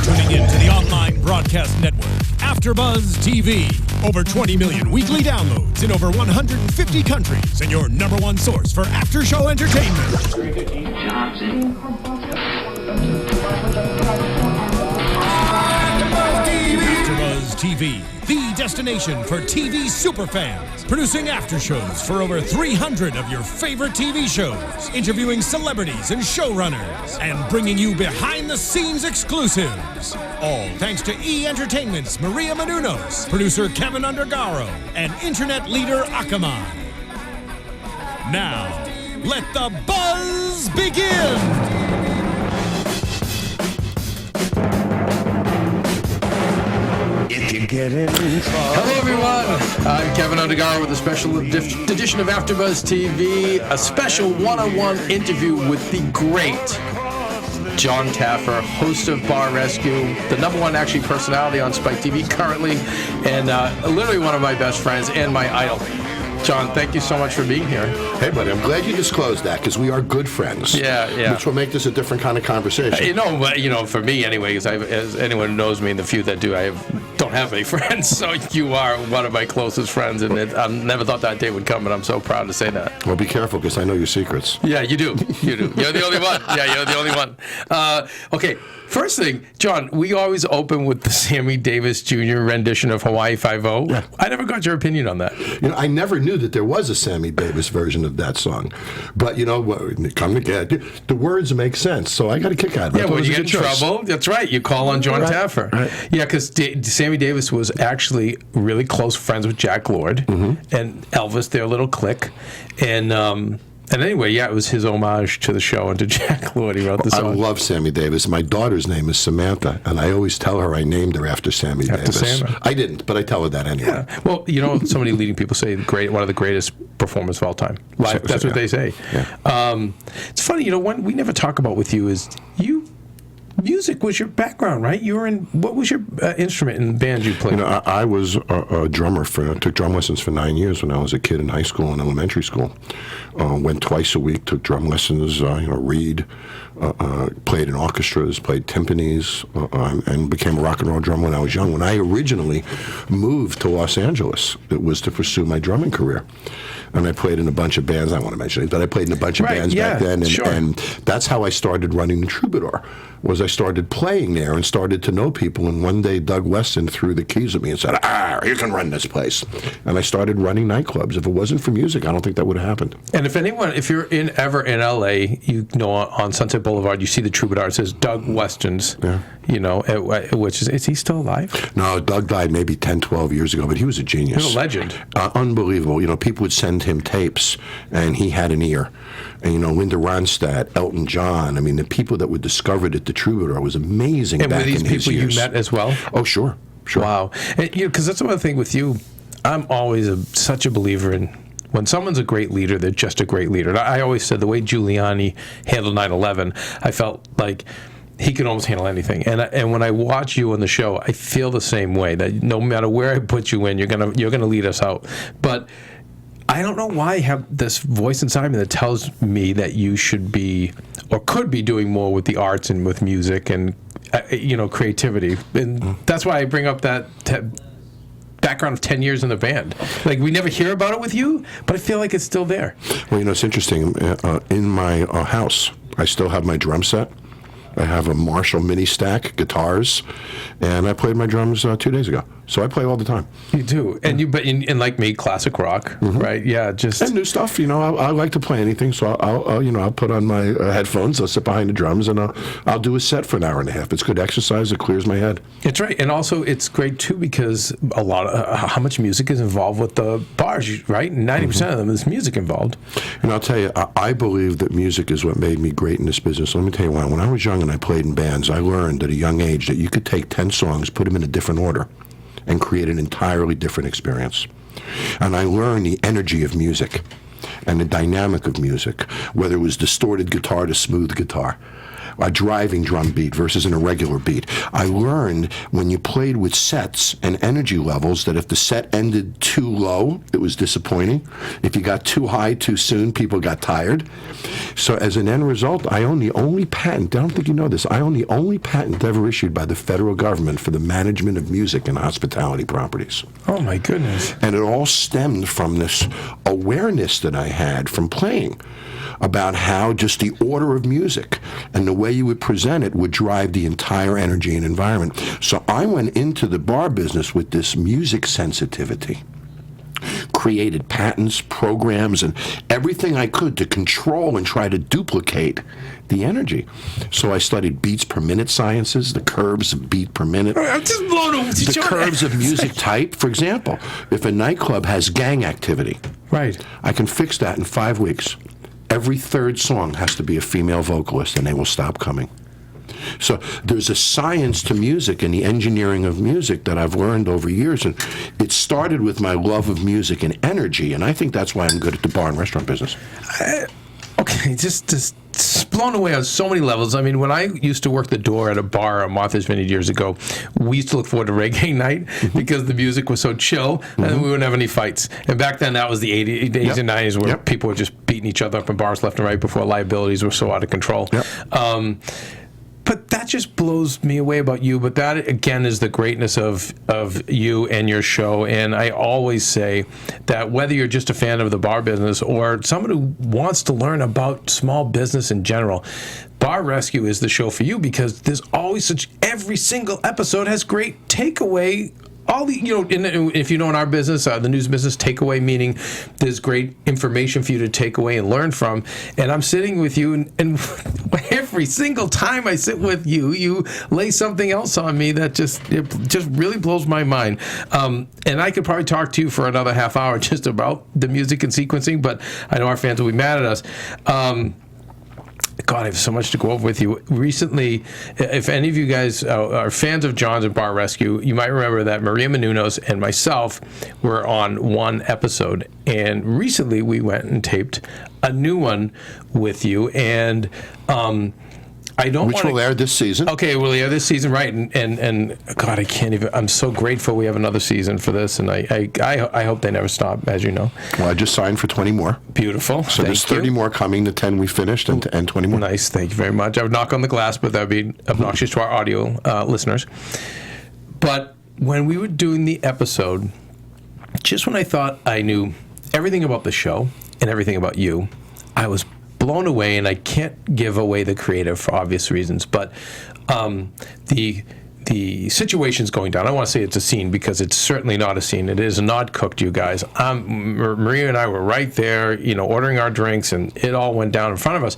tuning in to the online broadcast network, AfterBuzz TV. Over 20 million weekly downloads in over 150 countries, and your number one source for after-show entertainment. AfterBuzz TV, the destination for TV superfans, producing after-shows for over 300 of your favorite TV shows, interviewing celebrities and showrunners, and bringing you behind-the-scenes exclusives. All thanks to E! Entertainment's Maria Menounos, producer Kevin Undergaro, and internet leader Akamai. Now, let the buzz begin! If you get in trouble. Hello, everyone. I'm Kevin Undergaro with a special edition of AfterBuzz TV, a special one-on-one interview with the great Jon Taffer, host of Bar Rescue, the number one actually personality on Spike TV currently, and literally one of my best friends and my idol. Jon, thank you so much for being here. Hey, buddy, I'm glad you disclosed that because we are good friends. Yeah. Which will make this a different kind of conversation. For me anyway, as anyone who knows me and the few that do, don't have any friends, so you are one of my closest friends, and I never thought that day would come, and I'm so proud to say that. Well, be careful because I know your secrets. Yeah, you do. You're the only one. Yeah, you're the only one. Okay, first thing, Jon, we always open with the Sammy Davis Jr. rendition of Hawaii Five-0. Yeah. I never got your opinion on that. I never knew that there was a Sammy Davis version of that song. But, come to get the words make sense, so I got a kick out of it. Yeah, when you get in trouble, that's right. You call on Jon Taffer. Right. Yeah, because Sammy Davis was actually really close friends with Jack Lord and Elvis, their little clique. And anyway, it was his homage to the show and to Jack Lord. He wrote the song. I love Sammy Davis. My daughter's name is Samantha, and I always tell her I named her after Sammy Davis. Sammy. I didn't, but I tell her that anyway. Yeah. Well, so many leading people say one of the greatest performers of all time. Live. That's what they say. Yeah. It's funny, one we never talk about with you is music was your background, right? What was your instrument in the band you played? I was a drummer. Took drum lessons for 9 years when I was a kid in high school and elementary school. Went twice a week, took drum lessons, read, played in orchestras, played timpanis, and became a rock and roll drummer when I was young. When I originally moved to Los Angeles, it was to pursue my drumming career. And I played in a bunch of bands. I don't want to mention it, but I played in a bunch of bands back then. And that's how I started running the Troubadour. I started playing there and started to know people. And one day, Doug Weston threw the keys at me and said, you can run this place. And I started running nightclubs. If it wasn't for music, I don't think that would have happened. And if you're ever in L.A., on Sunset Boulevard, you see the Troubadour. It says Doug Weston's, which is he still alive? No, Doug died maybe 10, 12 years ago, but he was a genius. He was a legend. Unbelievable. People would send him tapes, and he had an ear. And, Linda Ronstadt, Elton John, the people that were discovered at the Troubadour was amazing back in his years. And were these people you met as well? Oh, sure. Wow. Because that's one thing with you, I'm always such a believer in when someone's a great leader, they're just a great leader. And I always said the way Giuliani handled 9/11, I felt like he could almost handle anything. And when I watch you on the show, I feel the same way, that no matter where I put you in, you're gonna lead us out. But I don't know why I have this voice inside me that tells me that you should be or could be doing more with the arts and with music and creativity. And that's why I bring up that background of 10 years in the band. Like, we never hear about it with you, but I feel like it's still there. Well, it's interesting. In my house, I still have my drum set. I have a Marshall mini stack, guitars, and I played my drums 2 days ago. So I play all the time. You do, and but like me, classic rock, right? Yeah, and new stuff. I like to play anything, so I'll put on my headphones. I'll sit behind the drums, and I'll do a set for an hour and a half. It's good exercise. It clears my head. It's right, and also it's great too because a lot of how much music is involved with the bars, right? 90% of them is music involved. And I'll tell you, I believe that music is what made me great in this business. Let me tell you why. When I was young and I played in bands, I learned at a young age that you could take 10 songs, put them in a different order, and create an entirely different experience. And I learned the energy of music and the dynamic of music, whether it was distorted guitar to smooth guitar, a driving drum beat versus an irregular beat. I learned when you played with sets and energy levels that if the set ended too low, it was disappointing. If you got too high too soon, people got tired. So as an end result, I own the only patent, I don't think you know this, I own the only patent ever issued by the federal government for the management of music and hospitality properties. Oh my goodness. And it all stemmed from this awareness that I had from playing about how just the order of music and the way you would present it would drive the entire energy and environment. So I went into the bar business with this music sensitivity, created patents, programs, and everything I could to control and try to duplicate the energy. So I studied beats per minute sciences, the curves of beat per minute. I'm just blown away. The curves of music type. For example, if a nightclub has gang activity, right, I can fix that in 5 weeks. Every third song has to be a female vocalist, and they will stop coming. So there's a science to music and the engineering of music that I've learned over years, and it started with my love of music and energy, and I think that's why I'm good at the bar and restaurant business. Okay, just blown away on so many levels. I mean, when I used to work the door at a bar on Martha's Vineyard years ago, we used to look forward to reggae night because the music was so chill and we wouldn't have any fights. And back then, that was the 80s and 90s where people were just beating each other up in bars left and right before liabilities were so out of control. But that just blows me away about you. But that, again, is the greatness of you and your show. And I always say that whether you're just a fan of the bar business or someone who wants to learn about small business in general, Bar Rescue is the show for you because there's always every single episode has great takeaway. All the, if you know in our business, the news business, takeaway meaning there's great information for you to take away and learn from. And I'm sitting with you, and every single time I sit with you, you lay something else on me that just really blows my mind. And I could probably talk to you for another half hour just about the music and sequencing, but I know our fans will be mad at us. God, I have so much to go over with you. Recently, if any of you guys are fans of Jon's and Bar Rescue, you might remember that Maria Menounos and myself were on one episode. And recently, we went and taped a new one with you. And I don't Which will air this season. Okay, we'll air this season, right. And God, I can't even, I'm so grateful we have another season for this, and I hope they never stop, as you know. Well, I just signed for 20 more. Beautiful. So there's 30 more coming, the 10 we finished, and 20 more. Nice, thank you very much. I would knock on the glass, but that would be obnoxious to our audio listeners. But when we were doing the episode, just when I thought I knew everything about the show and everything about you, I was blown away, and I can't give away the creative for obvious reasons, but the situation's going down. I want to say it's a scene because it's certainly not a scene. It is not cooked, you guys. Maria and I were right there, ordering our drinks, and it all went down in front of us.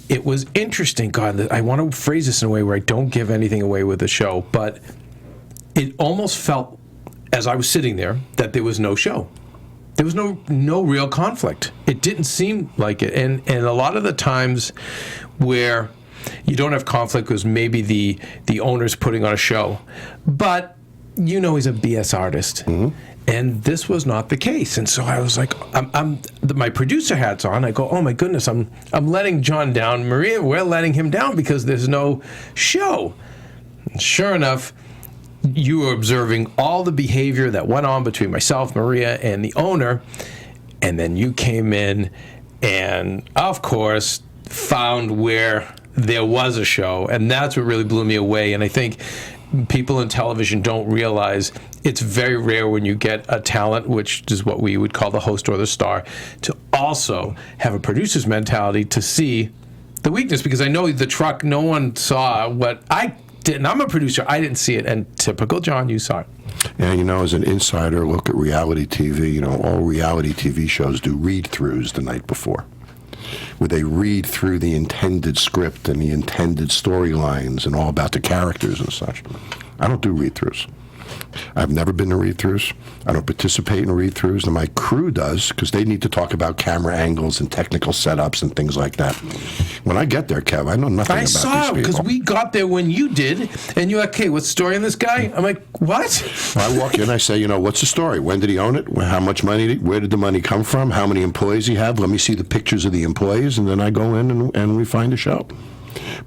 It was interesting. God, I want to phrase this in a way where I don't give anything away with the show, but it almost felt, as I was sitting there, that there was no show. There was no real conflict. It didn't seem like it. And a lot of the times where you don't have conflict was maybe the owner's putting on a show. But he's a BS artist. Mm-hmm. And this was not the case. And so I was like, my producer hat's on. I go, oh my goodness, I'm letting Jon down. Maria, we're letting him down because there's no show. And sure enough, you were observing all the behavior that went on between myself, Maria, and the owner, and then you came in and, of course, found where there was a show, and that's what really blew me away. And I think people in television don't realize it's very rare when you get a talent, which is what we would call the host or the star, to also have a producer's mentality to see the weakness, because I know the truck, no one saw what I didn't. I'm a producer. I didn't see it. And typical Jon, you saw it. Yeah, as an insider look at reality TV, all reality TV shows do read-throughs the night before, where they read through the intended script and the intended storylines and all about the characters and such. I don't do read-throughs. I've never been to read-throughs. I don't participate in read-throughs, and my crew does, because they need to talk about camera angles and technical setups and things like that. When I get there, Kev, I know nothing about these people. I saw, because we got there when you did, and you're like, okay, what's the story on this guy? I'm like, what? I walk in, I say, what's the story? When did he own it? How much money? Where did the money come from? How many employees he have? Let me see the pictures of the employees, and then I go in and we find a show.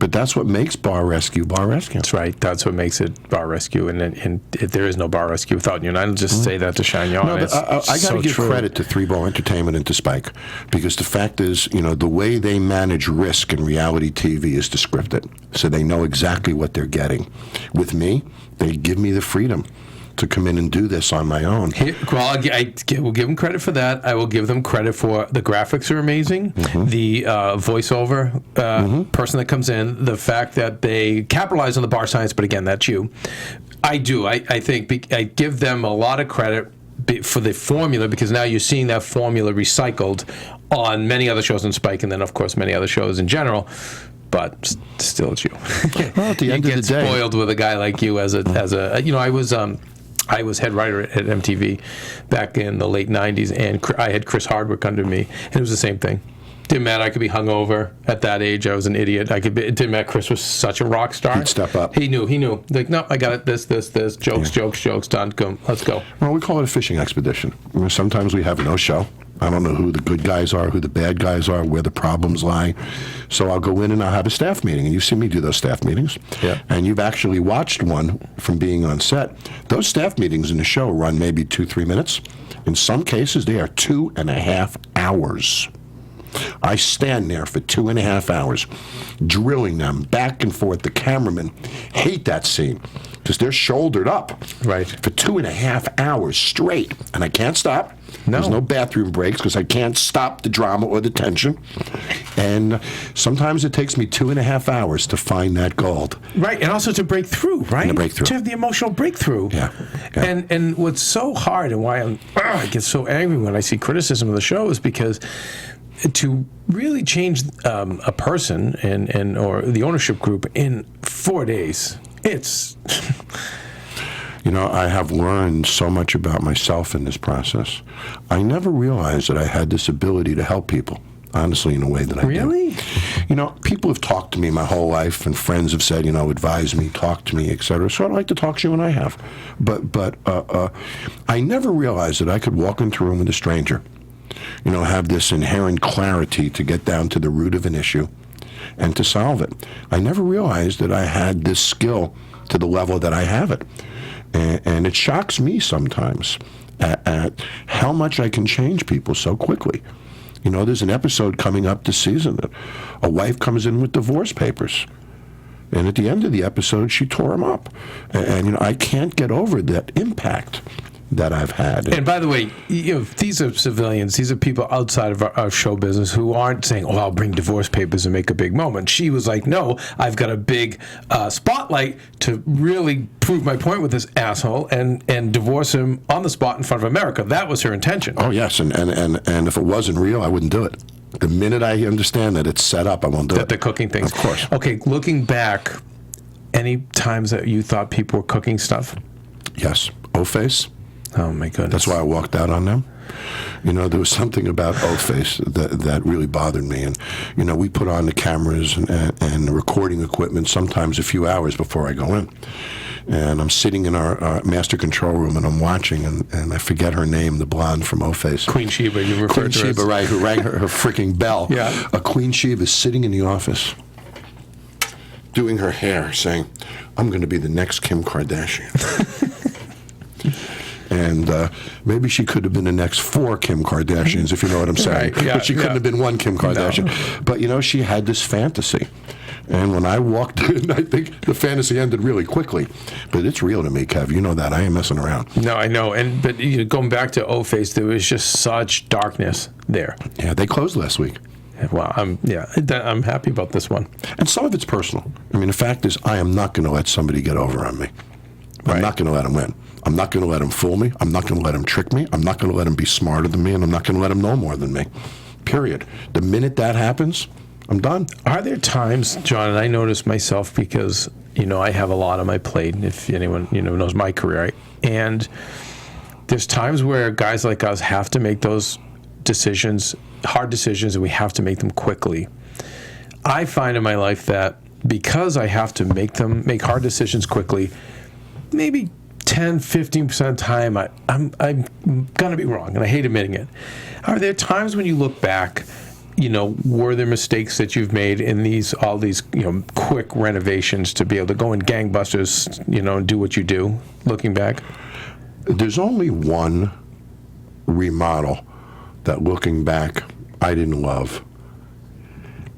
But that's what makes Bar Rescue Bar Rescue. That's right. That's what makes it Bar Rescue, and there is no Bar Rescue without you. And I don't just say that to shine you on. No, but I got to give credit to Three Ball Entertainment and to Spike, because the fact is, the way they manage risk in reality TV is to script it, so they know exactly what they're getting. With me, they give me the freedom to come in and do this on my own. Well, I will give them credit for that. I will give them credit for the graphics are amazing, the voiceover person that comes in, the fact that they capitalize on the bar science, but again, that's you. I do. I think I give them a lot of credit for the formula, because now you're seeing that formula recycled on many other shows on Spike, and then, of course, many other shows in general. But still, it's you. Well, at the end of the day, spoiled with a guy like you as a I was head writer at MTV back in the late 90s, and I had Chris Hardwick under me, and it was the same thing. Didn't matter. I could be hungover at that age. I was an idiot. It didn't matter. Chris was such a rock star. He'd step up. He knew. Like, no, I got it. This. Jokes, done. Go. Let's go. Well, we call it a fishing expedition. Sometimes we have no show. I don't know who the good guys are, who the bad guys are, where the problems lie. So I'll go in and I'll have a staff meeting. And you've seen me do those staff meetings. Yeah. And you've actually watched one from being on set. Those staff meetings in the show run maybe 2-3 minutes. In some cases, they are 2.5 hours. I stand there for 2.5 hours, drilling them back and forth. The cameramen hate that scene because they're shouldered up right for 2.5 hours straight. And I can't stop. No. There's no bathroom breaks because I can't stop the drama or the tension. And sometimes it takes me 2.5 hours to find that gold. Right, and also to break through, right? And to break through. To have the emotional breakthrough. Yeah. And what's so hard and why I get so angry when I see criticism of the show is because to really change a person and or the ownership group in 4 days, it's... I have learned so much about myself in this process. I never realized that I had this ability to help people, honestly, in a way that I Really? do. People have talked to me my whole life, and friends have said, advise me, talk to me, etc. So I'd like to talk to you, and I have. But I never realized that I could walk into a room with a stranger, have this inherent clarity to get down to the root of an issue and to solve it. I never realized that I had this skill to the level that I have it. And it shocks me sometimes at how much I can change people so quickly. There's an episode coming up this season that a wife comes in with divorce papers. And at the end of the episode, she tore them up. And I can't get over that impact that I've had. And by the way, these are civilians. These are people outside of our show business who aren't saying, I'll bring divorce papers and make a big moment. She was like, no, I've got a big spotlight to really prove my point with this asshole and divorce him on the spot in front of America. That was her intention. Oh, yes. And if it wasn't real, I wouldn't do it. The minute I understand that it's set up, I won't do it. That they're cooking things. Of course. Okay, looking back, any times that you thought people were cooking stuff? Yes. O-Face. Oh, my goodness. That's why I walked out on them. There was something about O-Face that really bothered me. And, we put on the cameras and the recording equipment sometimes a few hours before I go in. And I'm sitting in our master control room, and I'm watching, and I forget her name, the blonde from O-Face. Queen Sheba, you referred Queen to her Sheba, right, who rang her freaking bell. Yeah. Queen Sheba is sitting in the office doing her hair, saying, I'm going to be the next Kim Kardashian. And maybe she could have been the next 4 Kim Kardashians, if you know what I'm saying. Right, yeah, but she couldn't have been one Kim Kardashian. No. But, she had this fantasy. And when I walked in, I think the fantasy ended really quickly. But it's real to me, Kev. You know that. I ain't messing around. No, I know. But going back to O-Face, there was just such darkness there. Yeah, they closed last week. Well, I'm happy about this one. And some of it's personal. The fact is, I am not going to let somebody get over on me. I'm not going to let them win. I'm not going to let him fool me. I'm not going to let him trick me. I'm not going to let him be smarter than me, and I'm not going to let him know more than me. Period. The minute that happens, I'm done. Are there times, John, and I notice myself because, I have a lot on my plate, if anyone, knows my career, right? And there's times where guys like us have to make those decisions, hard decisions, and we have to make them quickly. I find in my life that because I have to make hard decisions quickly, maybe 10-15% of the time, I'm going to be wrong, and I hate admitting it. Are there times when you look back, were there mistakes that you've made in all these quick renovations to be able to go in gangbusters, and do what you do, looking back? There's only one remodel that, looking back, I didn't love.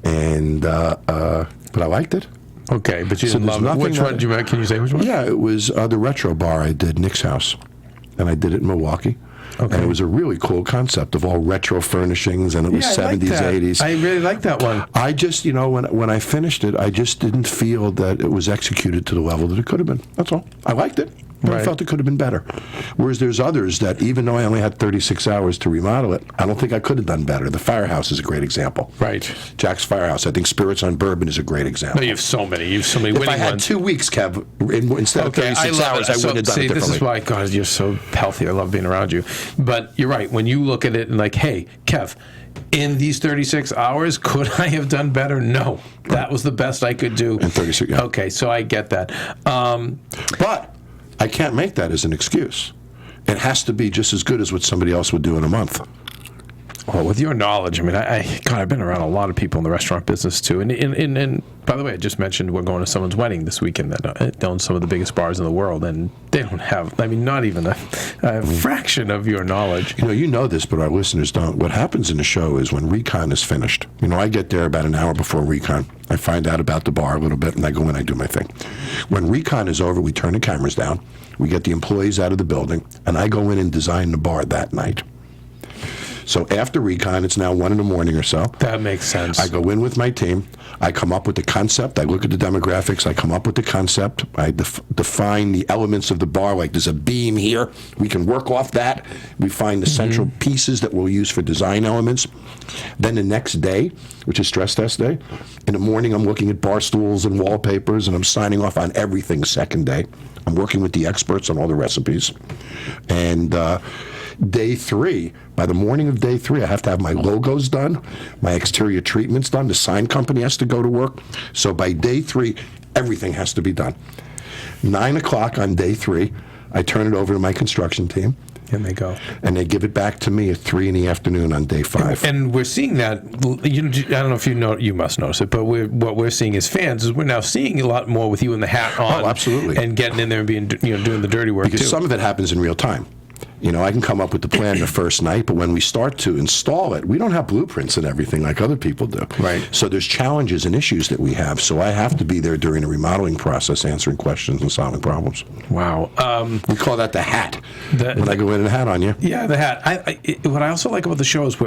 And but I liked it. Okay, but you didn't love it. Which one? Can you say which one? Yeah, it was the retro bar I did, Nick's House. And I did it in Milwaukee. Okay. And it was a really cool concept of all retro furnishings, and it was 70s, 80s. I really like that one. I just, when I finished it, I just didn't feel that it was executed to the level that it could have been. That's all. I liked it, but I felt it could have been better. Whereas there's others that, even though I only had 36 hours to remodel it, I don't think I could have done better. The Firehouse is a great example. Right. Jack's Firehouse. I think Spirits on Bourbon is a great example. No, you have so many. You have so many winning ones. If I had 2 weeks, Kev, instead of 36 hours, I would have done it differently. This is why, God, you're so healthy. I love being around you. But you're right. When you look at it and like, hey, Kev, in these 36 hours, could I have done better? No. That was the best I could do. In 36, yeah. Okay, so I get that. But I can't make that as an excuse. It has to be just as good as what somebody else would do in a month. Well, with your knowledge, I mean, I've been around a lot of people in the restaurant business too. And by the way, I just mentioned we're going to someone's wedding this weekend that owns some of the biggest bars in the world, and they don't have, not even a fraction of your knowledge. You know this, but our listeners don't. What happens in the show is when recon is finished, I get there about an hour before recon. I find out about the bar a little bit, and I go in, I do my thing. When recon is over, we turn the cameras down, we get the employees out of the building, and I go in and design the bar that night. So after recon, it's now 1 a.m. or so. That makes sense. I go in with my team. I come up with the concept. I look at the demographics. I come up with the concept. I define the elements of the bar. Like, there's a beam here. We can work off that. We find the central pieces that we'll use for design elements. Then the next day, which is stress test day, in the morning I'm looking at bar stools and wallpapers, and I'm signing off on everything second day. I'm working with the experts on all the recipes. And day 3, by the morning of day 3, I have to have my logos done, my exterior treatments done, the sign company has to go to work. So by day 3, everything has to be done. 9 o'clock on day 3, I turn it over to my construction team. And they go. And they give it back to me at 3 in the afternoon on day 5. And we're seeing that, I don't know if you must notice it, but what we're seeing as fans is we're now seeing a lot more with you in the hat on. Oh, absolutely. And getting in there and being, doing the dirty work, because some of it happens in real time. I can come up with the plan the first night, but when we start to install it, we don't have blueprints and everything like other people do. Right. So there's challenges and issues that we have. So I have to be there during the remodeling process, answering questions and solving problems. Wow. We call that the hat. When I go in and hat on you. Yeah, the hat. What I also like about the show is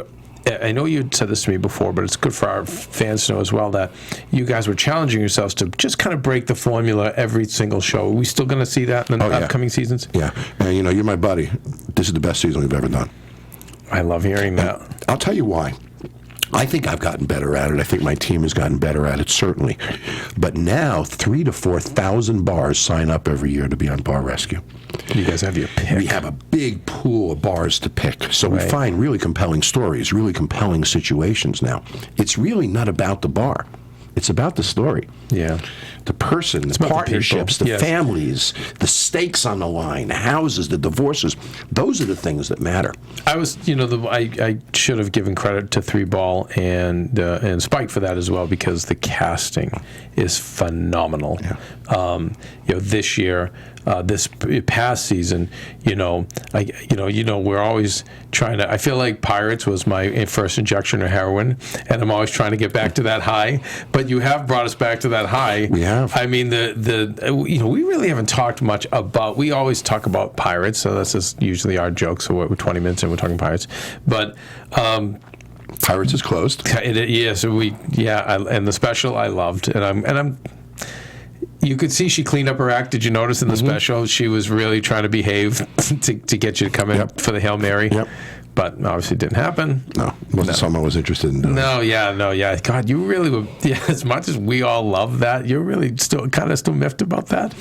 I know you said this to me before, but it's good for our fans to know as well that you guys were challenging yourselves to just kind of break the formula every single show. Are we still going to see that in the upcoming seasons? Yeah. And, you're my buddy. This is the best season we've ever done. I love hearing that. I'll tell you why. I think I've gotten better at it. I think my team has gotten better at it, certainly. But now, 3,000 to 4,000 bars sign up every year to be on Bar Rescue. You guys have your pick. We have a big pool of bars to pick. So we find really compelling stories, really compelling situations now. It's really not about the bar. It's about the story. Yeah. The person, the partnerships, the families, the stakes on the line, the houses, the divorces. Those are the things that matter. I was, I should have given credit to 3Ball and Spike for that as well, because the casting is phenomenal. Yeah. This year, this past season, we're always trying to. I feel like Pirates was my first injection of heroin, and I'm always trying to get back to that high. But you have brought us back to that high. We have. I mean, we really haven't talked much about. We always talk about Pirates, so that's just usually our joke. So we're 20 minutes in, we're talking Pirates, but. Pirates is closed. And the special I loved, and I'm. You could see she cleaned up her act. Did you notice in the special she was really trying to behave to get you to come in for the Hail Mary? Yep. But obviously it didn't happen. No, wasn't something I was interested in doing. No. God, you really were. Yeah, as much as we all love that, you're really still miffed about that.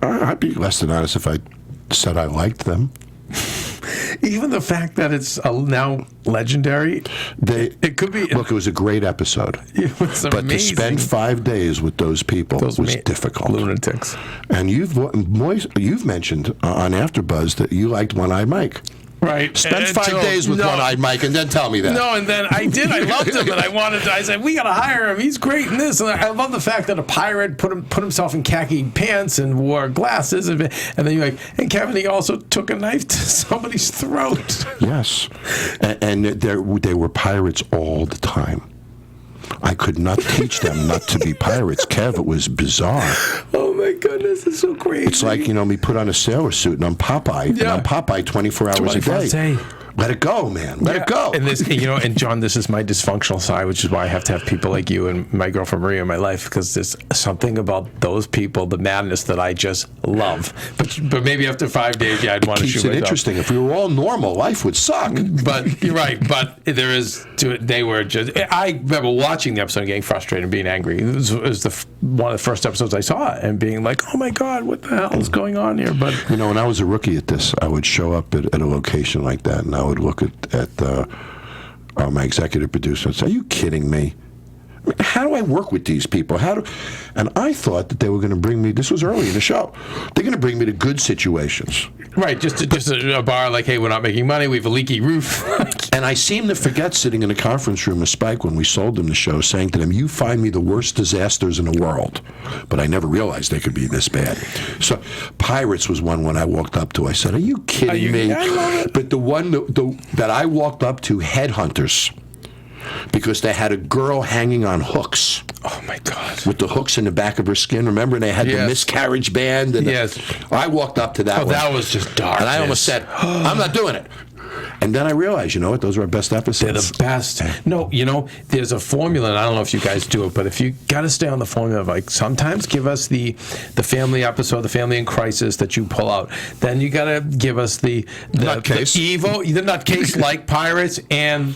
I'd be less than honest if I said I liked them. Even the fact that it's now legendary, it could be. Look, it was a great episode. It was amazing. But to spend 5 days with those people was difficult. Lunatics. And you've mentioned on AfterBuzz that you liked One-Eyed Mike. Right. Spend 5 days with One-Eyed Mike and then tell me that. No, and then I did. I loved him, and I said, we got to hire him. He's great in this. And I love the fact that a pirate put himself in khaki pants and wore glasses. And then you're like, hey, Kevin, he also took a knife to somebody's throat. Yes. And they were pirates all the time. I could not teach them not to be pirates, Kev. It was bizarre. Oh, my goodness. It's so crazy. It's like, me put on a sailor suit and I'm Popeye. And I'm Popeye 24 hours a day. Let it go, man. Let it go. And this, and John, this is my dysfunctional side, which is why I have to have people like you and my girlfriend Maria in my life, because there's something about those people, the madness that I just love. But maybe after 5 days, I'd want to shoot myself. Keeps it interesting. If we were all normal, life would suck. But you're right. But they were just. I remember watching the episode and getting frustrated and being angry. It was one of the first episodes I saw and being like, oh my God, what the hell is going on here? But when I was a rookie at this, I would show up at a location like that, and I would look at my executive producer and say, are you kidding me? I mean, how do I work with these people? And I thought that they were going to bring me, this was early in the show, they're going to bring me to good situations. Right, just a bar like, hey, we're not making money, we have a leaky roof. And I seem to forget sitting in the conference room with Spike when we sold them the show, saying to them, you find me the worst disasters in the world. But I never realized they could be this bad. So Pirates was one when I walked up to. I said, are you kidding me? I love it. But the one that I walked up to, Headhunters, because they had a girl hanging on hooks. Oh, my God. With the hooks in the back of her skin. Remember, they had the miscarriage band? And yes. I walked up to that one. That was just dark. And I almost said, I'm not doing it. And then I realized, those are our best episodes. They're the best. No, there's a formula, and I don't know if you guys do it, but if you got to stay on the formula of, like, sometimes give us the family episode, the family in crisis that you pull out. Then you got to give us the evil, the nutcase like Pirates, and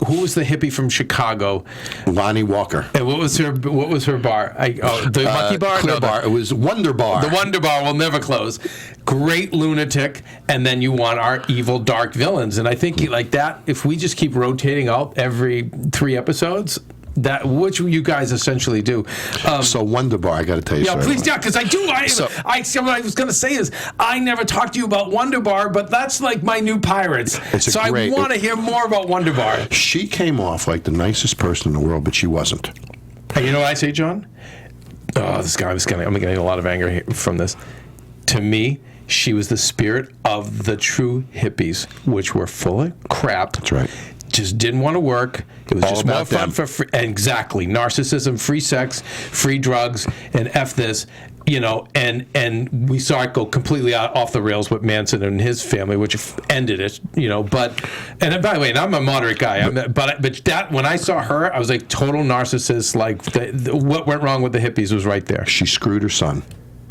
who was the hippie from Chicago? Lonnie Walker. And what was her bar? The Monkey Bar? Clear Bar. It was Wonder Bar. The Wonder Bar will never close. Great lunatic, and then you want our evil, dark villains. And I think like that, if we just keep rotating out every 3 episodes, which you guys essentially do. So Wonder Bar, I got to tell you. Yeah, please, because I do. What I was going to say is, I never talked to you about Wonder Bar, but that's like my new Pirates. I want to hear more about Wonder Bar. She came off like the nicest person in the world, but she wasn't. Hey, you know what I say, John? Oh, this guy I'm getting a lot of anger from this. To me, she was the spirit of the true hippies, which were full of crap. That's right. Just didn't want to work. It was all just more fun for free. Exactly. Narcissism, free sex, free drugs, and F this. And we saw it go completely off the rails with Manson and his family, which ended it. But and by the way, and I'm a moderate guy. But that when I saw her, I was like total narcissist. Like what went wrong with the hippies was right there. She screwed her son,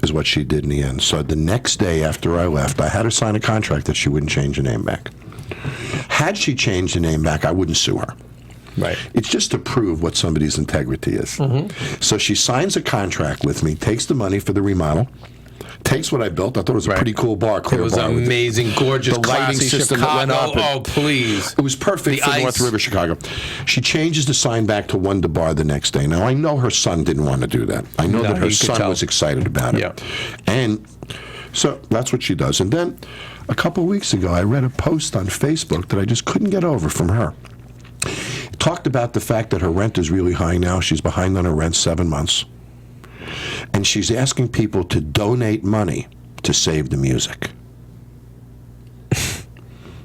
is what she did in the end. So the next day after I left, I had her sign a contract that she wouldn't change her name back. Had she changed the name back, I wouldn't sue her. Right. It's just to prove what somebody's integrity is. Mm-hmm. So she signs a contract with me, takes the money for the remodel, takes what I built. I thought it was a pretty cool bar. It was amazing, gorgeous, the lighting system Chicago. that went up. Oh, please. It was perfect for North River, Chicago. She changes the sign back to Wonder Bar the next day. Now, I know her son didn't want to do that. I know that her son was excited about it. Yeah. And so that's what she does. And then a couple of weeks ago, I read a post on Facebook that I just couldn't get over from her. It talked about the fact that her rent is really high now. She's behind on her rent 7 months. And she's asking people to donate money to save the music.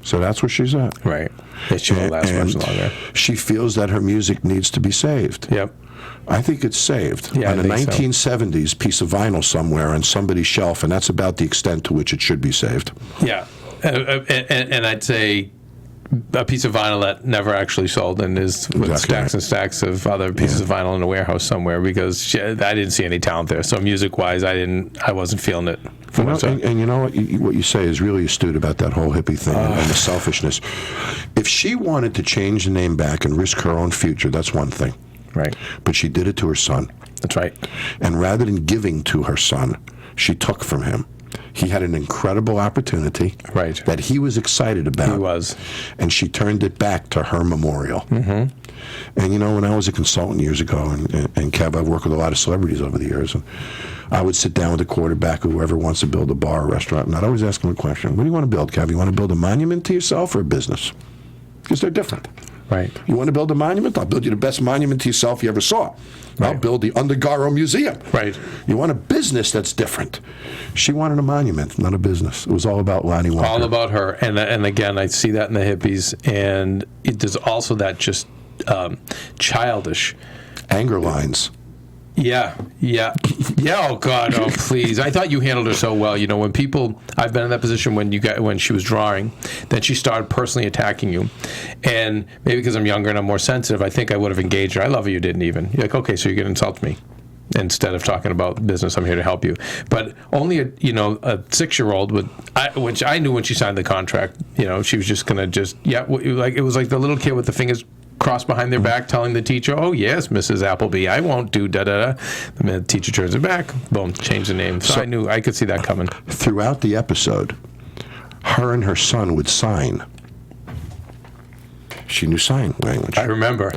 So that's where she's at. Right. It shouldn't last much longer. She feels that her music needs to be saved. Yep. I think it's saved on a 1970s piece of vinyl somewhere on somebody's shelf, and that's about the extent to which it should be saved. Yeah. And I'd say a piece of vinyl that never actually sold and is with stacks and stacks of other pieces of vinyl in a warehouse somewhere, because I didn't see any talent there. So music-wise, I wasn't feeling it. And you know what you say is really astute about that whole hippie thing and the selfishness. If she wanted to change the name back and risk her own future, that's one thing. Right. But she did it to her son. That's right. And rather than giving to her son, she took from him. He had an incredible opportunity that he was excited about. He was. And she turned it back to her memorial. Mm-hmm. And, you know, when I was a consultant years ago, and Kev, I've worked with a lot of celebrities over the years, and I would sit down with the quarterback of whoever wants to build a bar or restaurant, and I'd always ask him a question. What do you want to build, Kev? You want to build a monument to yourself or a business? Because they're different. Right. You want to build a monument? I'll build you the best monument to yourself you ever saw. I'll build the Undergaro Museum. Right. You want a business that's different. She wanted a monument, not a business. It was all about Lonnie Walker. All about her. And again, I see that in the hippies. And there's also that just childish. Anger lines. Yeah. Oh God, oh please! I thought you handled her so well. You know, when people, I've been in that position when she was drawing, then she started personally attacking you, and maybe because I'm younger and I'm more sensitive, I think I would have engaged her. I love her. You didn't even. You're like, okay, so you're gonna insult me instead of talking about business. I'm here to help you. But only a 6-year-old which I knew when she signed the contract. You know, she was just gonna like it was like the little kid with the fingers crossed behind their back telling the teacher, oh yes, Mrs. Appleby, I won't do da-da-da. The minute the teacher turns her back, boom, change the name. So I knew, I could see that coming. Throughout the episode, her and her son would sign. She knew sign language. I remember.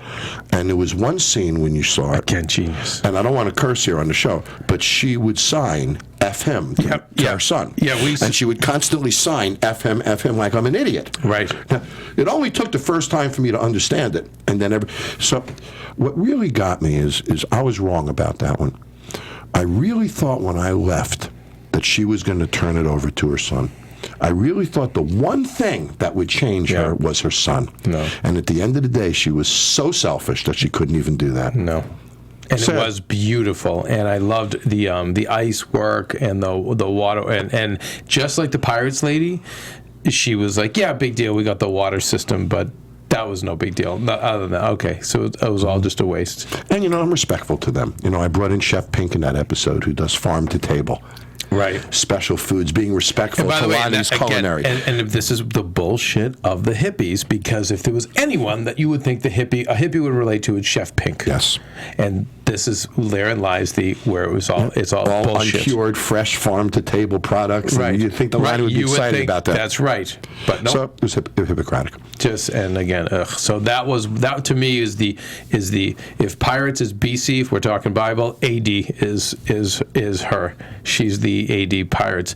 And there was one scene when you saw it. Again, genius. And I don't want to curse here on the show, but she would sign F him to her son. Yeah, and she would constantly sign F him like I'm an idiot. Right. Now, it only took the first time for me to understand it. And then so what really got me is I was wrong about that one. I really thought when I left that she was going to turn it over to her son. I really thought the one thing that would change her was her son. No. And at the end of the day, she was so selfish that she couldn't even do that. No. And it was beautiful, and I loved the ice work and the water, and just like the Pirates lady, she was like, yeah, big deal, we got the water system, but that was no big deal. Other than that, okay, so it was all just a waste. And, you know, I'm respectful to them. You know, I brought in Chef Pink in that episode who does farm to table. Right. Special foods, being respectful to Lonnie's culinary. And if this is the bullshit of the hippies, because if there was anyone that you would think a hippie would relate to, it's Chef Pink. Yes. And therein lies it's all bullshit. Uncured, fresh farm to table products. Right. And you'd think the Lonnie would be excited about that. That's right. But no. So it was Hippocratic. And again, so that to me is the if Pirates is BC, if we're talking Bible, AD is her. She's the AD Pirates.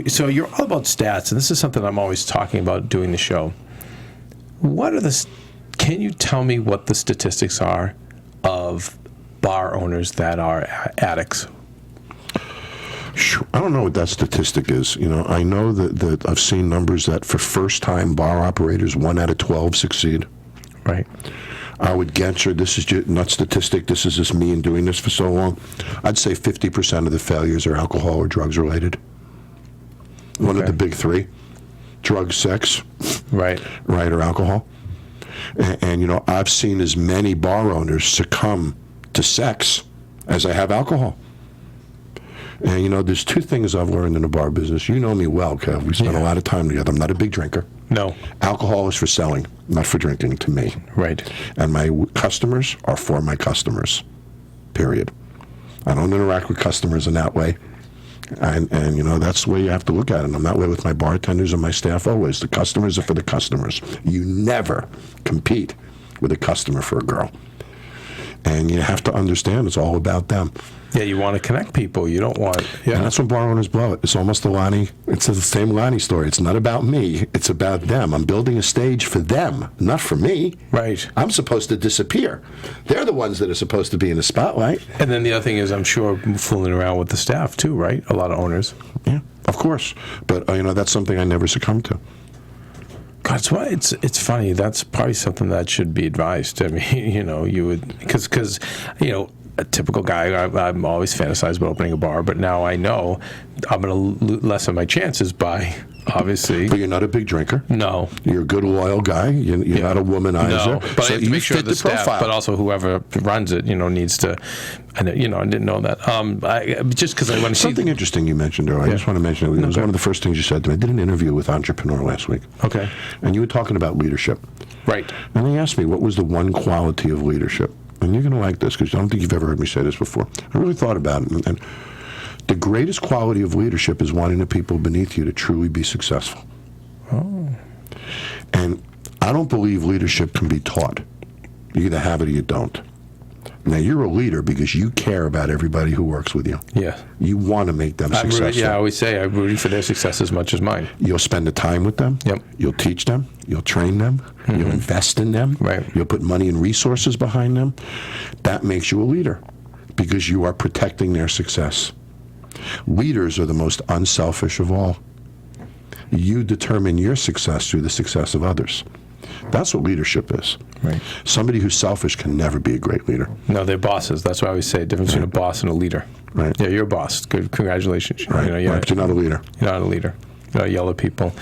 So you're all about stats, and this is something I'm always talking about doing the show. Can you tell me what the statistics are of bar owners that are addicts? I don't know what that statistic is. You know, I know that I've seen numbers that for first-time bar operators, 1 out of 12 succeed. Right. I would venture, this is just not statistic, this is just me and doing this for so long, I'd say 50% of the failures are alcohol or drugs related. One of the big three, drugs, sex, right, or alcohol. And you know, I've seen as many bar owners succumb to sex as I have alcohol. And you know, there's two things I've learned in the bar business. You know me well, Kev. We spend a lot of time together. I'm not a big drinker. No. Alcohol is for selling, not for drinking to me. Right. And my customers are for my customers, period. I don't interact with customers in that way. And you know, that's the way you have to look at it. I'm that way with my bartenders and my staff always. The customers are for the customers. You never compete with a customer for a girl. And you have to understand it's all about them. Yeah, you want to connect people. You don't want... Yeah. And that's when bar owners blow it. It's almost it's the same Lonnie story. It's not about me. It's about them. I'm building a stage for them, not for me. Right. I'm supposed to disappear. They're the ones that are supposed to be in the spotlight. And then the other thing is, I'm sure, fooling around with the staff, too, right? A lot of owners. Yeah, of course. But, you know, that's something I never succumbed to. God, it's funny. That's probably something that should be advised. I mean, you know, you would... Because you know... A typical guy, I'm always fantasized about opening a bar, but now I know I'm going to lessen my chances by, obviously. But you're not a big drinker. No. You're a good, loyal guy. You're not a womanizer. No, but so I have to make sure the staff, profile. but also whoever runs it, you know, needs to, you know, I didn't know that. Just because I want to see... Something interesting you mentioned earlier. I just want to mention it. It was one of the first things you said to me. I did an interview with Entrepreneur last week. Okay. And you were talking about leadership. Right. And they asked me, what was the one quality of leadership? And you're going to like this, because I don't think you've ever heard me say this before. I really thought about it. And the greatest quality of leadership is wanting the people beneath you to truly be successful. Oh. And I don't believe leadership can be taught. You either have it or you don't. Now, you're a leader because you care about everybody who works with you. Yeah. You want to make them successful. I always say I'm rooting for their success as much as mine. You'll spend the time with them. Yep. You'll teach them. You'll train them. Mm-hmm. You'll invest in them. Right. You'll put money and resources behind them. That makes you a leader because you are protecting their success. Leaders are the most unselfish of all. You determine your success through the success of others. That's what leadership is. Right. Somebody who's selfish can never be a great leader. No, they're bosses. That's why I always say the difference between a boss and a leader. Right. Yeah, you're a boss. Good, congratulations. Right. Right. You're not a leader. You're not a leader. You don't yell at people.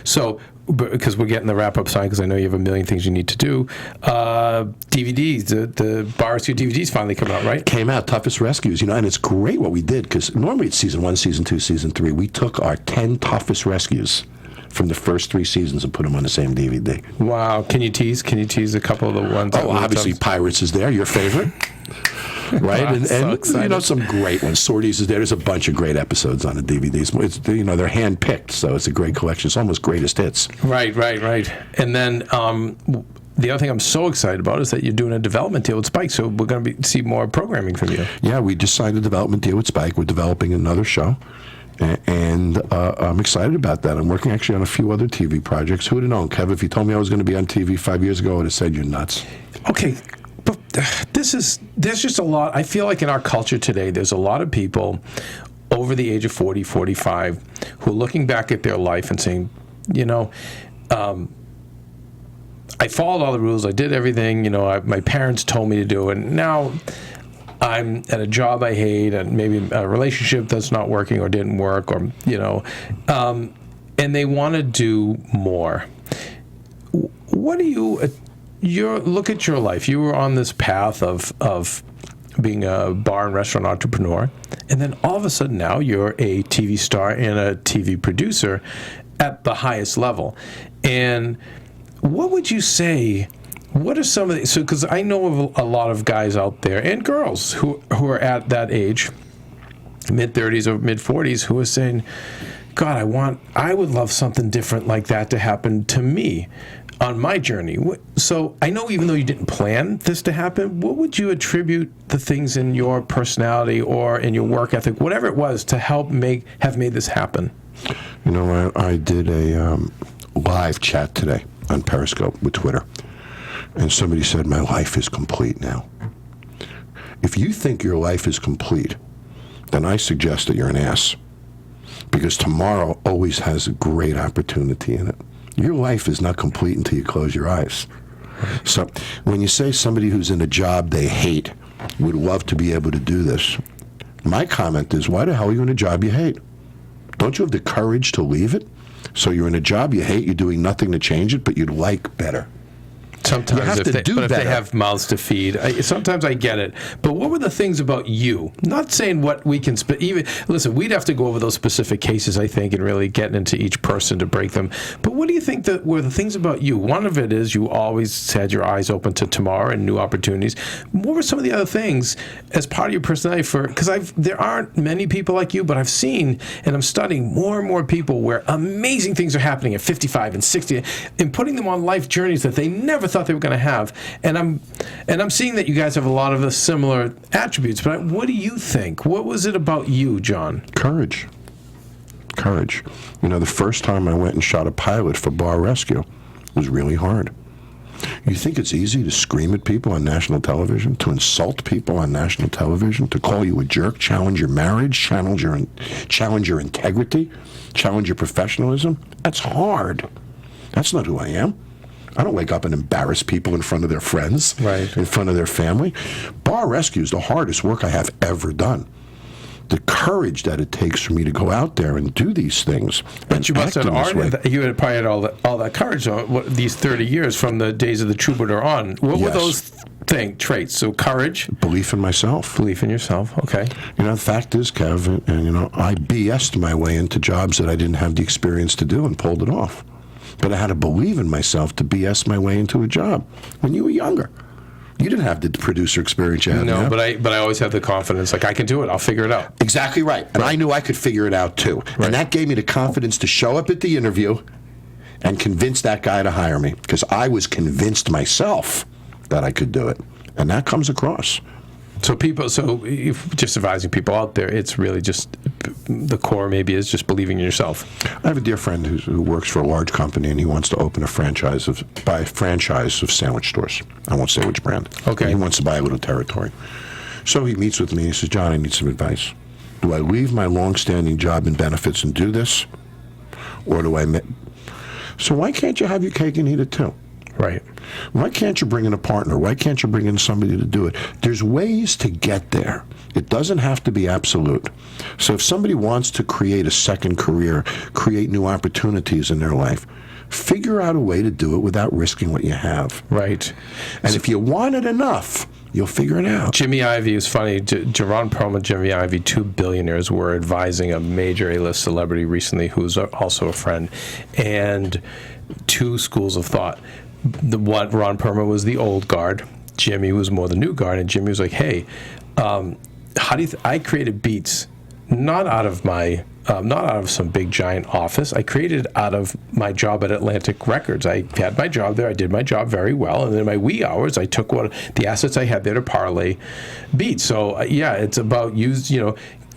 So, because we're getting the wrap-up sign, because I know you have a million things you need to do. DVDs, the Bar Rescue DVDs finally come out, right? Came out, Toughest Rescues, and it's great what we did, because normally it's season 1, season 2, season 3. We took our 10 toughest rescues from the first 3 seasons and put them on the same DVD. Wow. Can you tease a couple of the ones? Oh, obviously Pirates is there, your favorite. Right? Wow, and so some great ones. Sorties is there. There's a bunch of great episodes on the DVDs. It's, they're hand-picked, so it's a great collection. It's almost greatest hits. Right. And then the other thing I'm so excited about is that you're doing a development deal with Spike, so we're going to see more programming from you. Yeah, we just signed a development deal with Spike. We're developing another show. And I'm excited about that. I'm working actually on a few other TV projects. Who would have known, Kev? If you told me I was going to be on TV 5 years ago, I would have said you're nuts. Okay, but there's just a lot. I feel like in our culture today, there's a lot of people over the age of 40, 45 who are looking back at their life and saying, I followed all the rules. I did everything. My parents told me to do, and now I'm at a job I hate, and maybe a relationship that's not working or didn't work, or and they want to do more. What do you look at your life? You were on this path of being a bar and restaurant entrepreneur, and then all of a sudden now you're a TV star and a TV producer at the highest level. And what would you say? What are some of the, because I know of a lot of guys out there and girls who are at that age, mid-30s or mid-40s, who are saying, God, I would love something different like that to happen to me on my journey. So I know even though you didn't plan this to happen, what would you attribute the things in your personality or in your work ethic, whatever it was, to help have made this happen? I did a live chat today on Periscope with Twitter. And somebody said, my life is complete now. If you think your life is complete, then I suggest that you're an ass. Because tomorrow always has a great opportunity in it. Your life is not complete until you close your eyes. So when you say somebody who's in a job they hate would love to be able to do this, my comment is, why the hell are you in a job you hate? Don't you have the courage to leave it? So you're in a job you hate, you're doing nothing to change it, but you'd like better. Sometimes, if they have mouths to feed, sometimes I get it. But what were the things about you? Not saying what we can, listen, we'd have to go over those specific cases, I think, and really getting into each person to break them. But what do you think that were the things about you? One of it is you always had your eyes open to tomorrow and new opportunities. What were some of the other things as part of your personality? Because there aren't many people like you, but I've seen and I'm studying more and more people where amazing things are happening at 55 and 60 and putting them on life journeys that they never thought they were going to have, and I'm seeing that you guys have a lot of the similar attributes. But what do you think? What was it about you, Jon? Courage. The first time I went and shot a pilot for Bar Rescue was really hard. You think it's easy to scream at people on national television, to insult people on national television, to call you a jerk, challenge your marriage, challenge your integrity, challenge your professionalism? That's hard. That's not who I am. I don't wake up and embarrass people in front of their friends, right, in front of their family. Bar Rescue is the hardest work I have ever done. The courage that it takes for me to go out there and do these things. But you must have you had probably had all that courage these 30 years from the days of the Troubadour on. What were those traits? So courage, belief in myself, belief in yourself. Okay. The fact is, Kev, I BS'd my way into jobs that I didn't have the experience to do and pulled it off. But I had to believe in myself to BS my way into a job when you were younger. You didn't have the producer experience you have now. No, but I always had the confidence, like, I can do it, I'll figure it out. Exactly right. And I knew I could figure it out, too. Right. And that gave me the confidence to show up at the interview and convince that guy to hire me because I was convinced myself that I could do it. And that comes across. So if just advising people out there, it's really just the core maybe is just believing in yourself. I have a dear friend who works for a large company, and he wants to open a franchise of sandwich stores. I won't say which brand. Okay. He wants to buy a little territory. So he meets with me and he says, John, I need some advice. Do I leave my long-standing job and benefits and do this? Or do I... So why can't you have your cake and eat it too? Right. Why can't you bring in a partner? Why can't you bring in somebody to do it? There's ways to get there. It doesn't have to be absolute. So if somebody wants to create a second career, create new opportunities in their life, figure out a way to do it without risking what you have. Right. And if you want it enough, you'll figure it out. Jimmy Ivey is funny. Ron Perlman, Jimmy Ivey, 2 billionaires were advising a major A-list celebrity recently who's also a friend. And 2 schools of thought. Ron Perlman was the old guard. Jimmy was more the new guard. And Jimmy was like, hey, how do you I created Beats not out of some big giant office. I created it out of my job at Atlantic Records. I had my job there. I did my job very well. And in my wee hours, I took the assets I had there to parlay Beats. So, it's about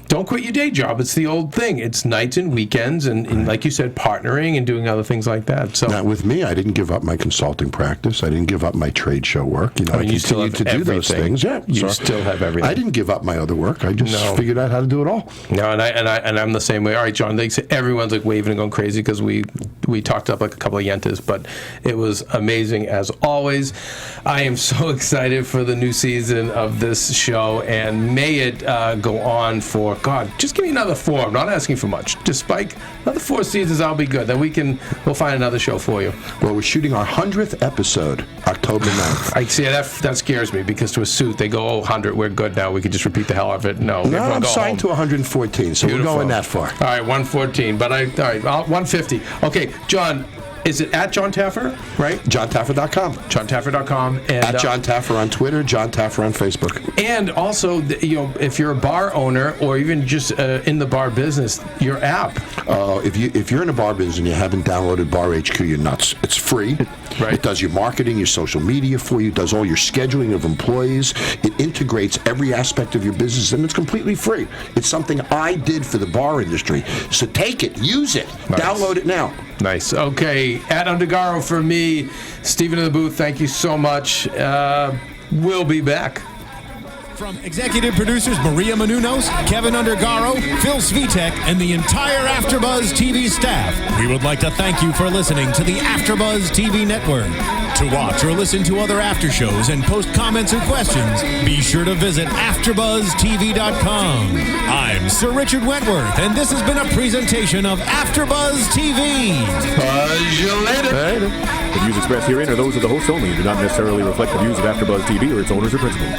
don't quit your day job. It's the old thing. It's nights and weekends and like you said, partnering and doing other things like that. So now with me, I didn't give up my consulting practice. I didn't give up my trade show work. I continued to do those things. Yeah, you still have everything. I didn't give up my other work. I just figured out how to do it all. No, and I'm the same way. All right, John. Everyone's like waving and going crazy because we talked up like a couple of yentas, but it was amazing as always. I am so excited for the new season of this show, and may it go on for. God, just give me another 4. I'm not asking for much. Just Spike, another 4 seasons, I'll be good. Then we'll find another show for you. Well, we're shooting our 100th episode, October 9th. I see that scares me because to a suit they go, 100, we're good now. We could just repeat the hell out of it. No, I'm signed to 114, so Beautiful. We're going that far. All right, 114, but all right, 150. Okay, John. Is it at Jon Taffer, right? JonTaffer.com. JonTaffer.com. And, at Jon Taffer on Twitter, Jon Taffer on Facebook. And also, if you're a bar owner or even just in the bar business, your app. If you're in a bar business and you haven't downloaded Bar HQ, you're nuts. It's free. Right. It does your marketing, your social media for you, does all your scheduling of employees. It integrates every aspect of your business, and it's completely free. It's something I did for the bar industry. So take it, use it, download it now. Nice. Okay, at Undergaro for me, Stephen in the booth, thank you so much. We'll be back. From executive producers Maria Menounos, Kevin Undergaro, Phil Svitek, and the entire AfterBuzz TV staff, we would like to thank you for listening to the AfterBuzz TV network. To watch or listen to other after shows and post comments or questions, be sure to visit AfterBuzzTV.com. I'm Sir Richard Wentworth, and this has been a presentation of AfterBuzz TV. Buzz you later. The views expressed herein are those of the hosts only and do not necessarily reflect the views of AfterBuzz TV or its owners or principals.